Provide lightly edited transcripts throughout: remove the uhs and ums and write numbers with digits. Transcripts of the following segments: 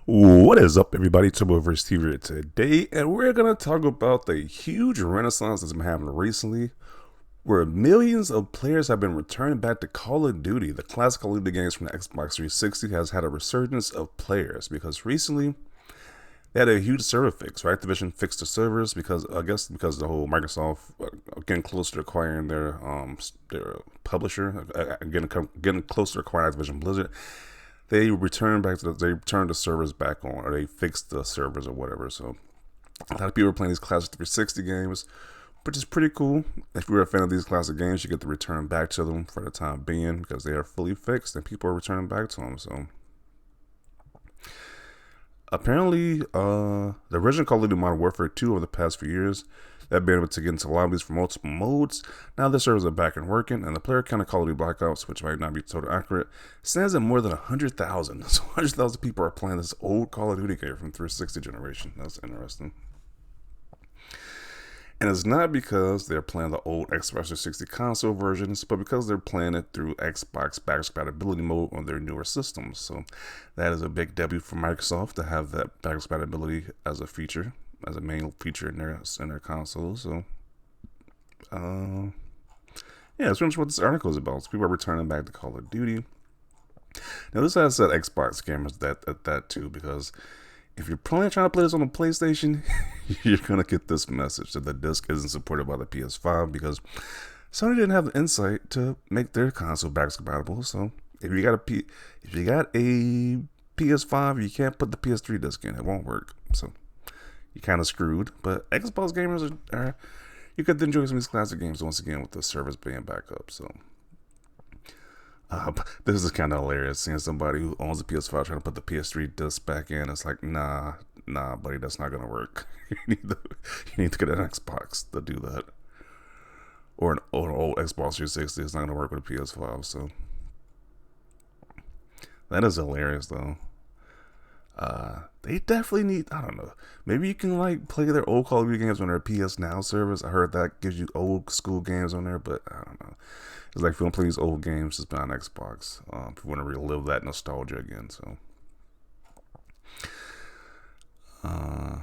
What is up, everybody? Turboverse TV here today, and we're gonna talk about the huge renaissance that's been happening recently, where millions of players have been returning back to Call of Duty. The classic Call of Duty games from the Xbox 360 has had a resurgence of players because recently they had a huge server fix. Right, Activision fixed the servers because I guess because the whole Microsoft getting closer to acquiring their publisher, getting closer to acquiring Activision Blizzard. They returned the servers back on, or they fixed the servers or whatever. So a lot of people are playing these classic 360 games, which is pretty cool. If you're a fan of these classic games, you get to return back to them for the time being because they are fully fixed and people are returning back to them. So apparently, the original Call of Duty Modern Warfare 2 over the past few years, they've been able to get into lobbies for multiple modes. Now the servers are back and working, and the player count of Call of Duty Black Ops, which might not be totally accurate, stands at more than 100,000. So 100,000 people are playing this old Call of Duty game from 360 generation. That's interesting. And it's not because they're playing the old Xbox 360 console versions, but because they're playing it through Xbox backwards compatibility mode on their newer systems. So that is a big W for Microsoft to have that backwards compatibility as a feature, as a main feature in their console. So, yeah, that's pretty much what this article is about. So people are returning back to Call of Duty. Now this has said Xbox gamers that too, because if you're trying to play this on a PlayStation, you're gonna get this message that the disc isn't supported by the PS5 because Sony didn't have the insight to make their console backwards compatible. So if you got a PS5, you can't put the PS3 disc in; it won't work. So you're kind of screwed. But Xbox gamers are you could enjoy some of these classic games once again with the servers being back up. So this is kind of hilarious seeing somebody who owns a PS5 trying to put the PS3 disc back in. It's like, nah, buddy, that's not gonna work. You need to get an Xbox to do that, or an old Xbox 360. It's not gonna work with a PS5. So that is hilarious, though. They definitely need. I don't know. Maybe you can like play their old Call of Duty games on their PS Now service. I heard that gives you old school games on there, but I don't know. It's like if you want to play these old games, just play on Xbox. If you want to relive that nostalgia again, so. Uh,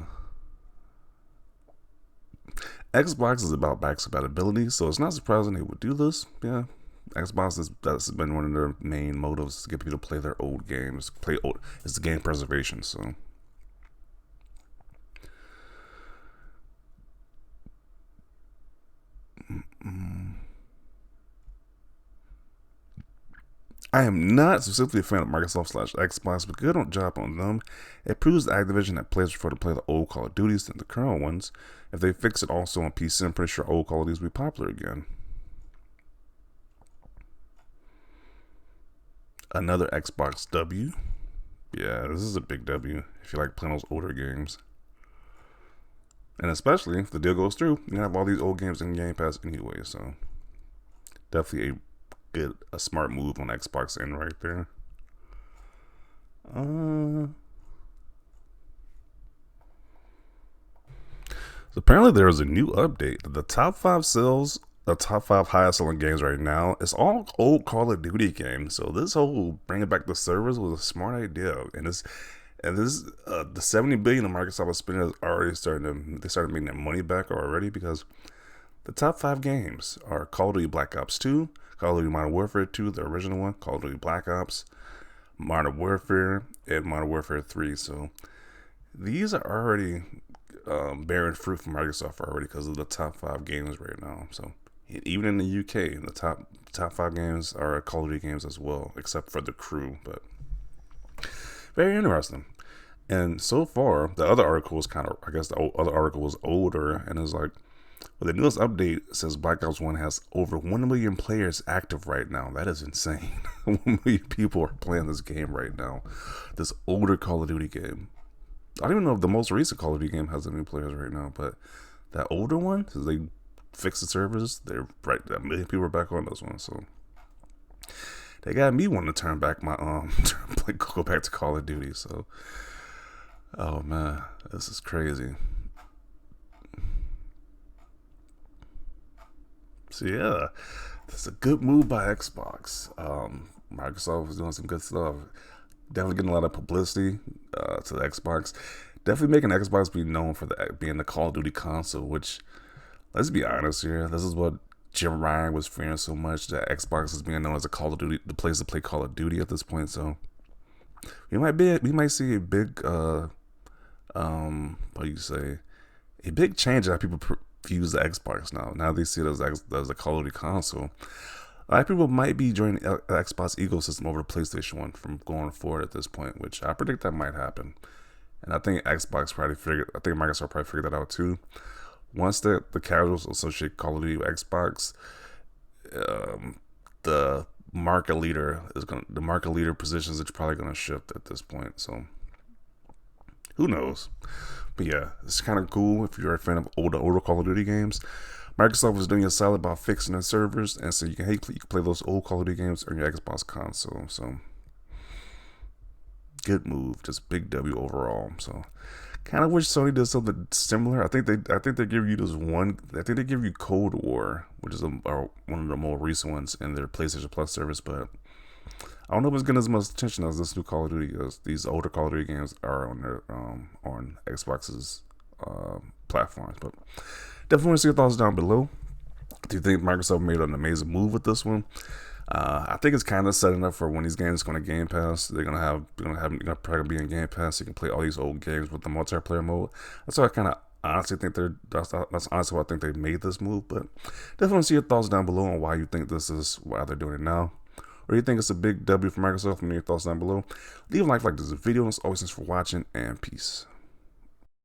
Xbox is about backwards compatibility, so it's not surprising they would do this. Yeah, that's been one of their main motives to get people to play their old games. Play old. It's the game preservation. So. I am not specifically a fan of Microsoft/Xbox, but good job on them. It proves to Activision that players prefer to play the old Call of Duties than the current ones. If they fix it also on PC, I'm pretty sure old Call of Duties will be popular again. Another Xbox W. Yeah, this is a big W if you like playing those older games. And especially if the deal goes through, you have all these old games in Game Pass anyway, so definitely a smart move on Xbox end right there. So apparently there is a new update. The top five highest selling games right now, it's all old Call of Duty games. So this whole bringing back the servers was a smart idea, the 70 billion of Microsoft is spending is already they started making their money back already because the top five games are Call of Duty Black Ops 2, Call of Duty Modern Warfare 2, the original one, Call of Duty Black Ops, Modern Warfare, and Modern Warfare 3. So these are already bearing fruit for Microsoft already because of the top five games right now. So even in the UK, the top five games are Call of Duty games as well, except for the Crew. But very interesting. And so far, the other article was I guess the other article was older, and it's like, well, the newest update says Black Ops 1 has over 1 million players active right now. That is insane. 1 million people are playing this game right now. This older Call of Duty game. I don't even know if the most recent Call of Duty game has any players right now, but that older one, since they fixed the servers, they're right. That million people are back on this one, so they got me wanting to turn back my go back to Call of Duty. So, oh man, this is crazy. So yeah, this is a good move by Xbox. Microsoft was doing some good stuff. Definitely getting a lot of publicity to the Xbox. Definitely making Xbox be known for being the Call of Duty console, which, let's be honest here, this is what Jim Ryan was fearing so much, that Xbox is being known as a Call of Duty, the place to play Call of Duty at this point. So we might see a big what do you say, a big change in how people views the Xbox now. Now they see it as a Call of Duty console. A lot of people might be joining the Xbox ecosystem over the PlayStation One from going forward at this point, which I predict that might happen. And I think Microsoft probably figured that out too. Once the casuals associate Call of Duty with Xbox, the market leader positions are probably gonna shift at this point. So who knows? But yeah, it's kind of cool if you're a fan of older Call of Duty games. Microsoft was doing a solid about fixing their servers, and so you can play those old Call of Duty games on your Xbox console. So good move, just big W overall. So kind of wish Sony did something similar. I think they give you this one. I think they give you Cold War, which is one of the more recent ones in their PlayStation Plus service. But I don't know if it's getting as much attention as this new Call of Duty, as these older Call of Duty games are on their on Xbox's platforms. But definitely want to see your thoughts down below. Do you think Microsoft made an amazing move with this one? I think it's kind of setting up for when these games go to Game Pass. They're gonna probably be in Game Pass. So you can play all these old games with the multiplayer mode. That's why I kind of honestly think that's honestly why I think they made this move. But definitely want to see your thoughts down below on why you think this is why they're doing it now. Or you think it's a big W for Microsoft? Leave your thoughts down below. Leave a like this video. And as always, thanks for watching, and peace.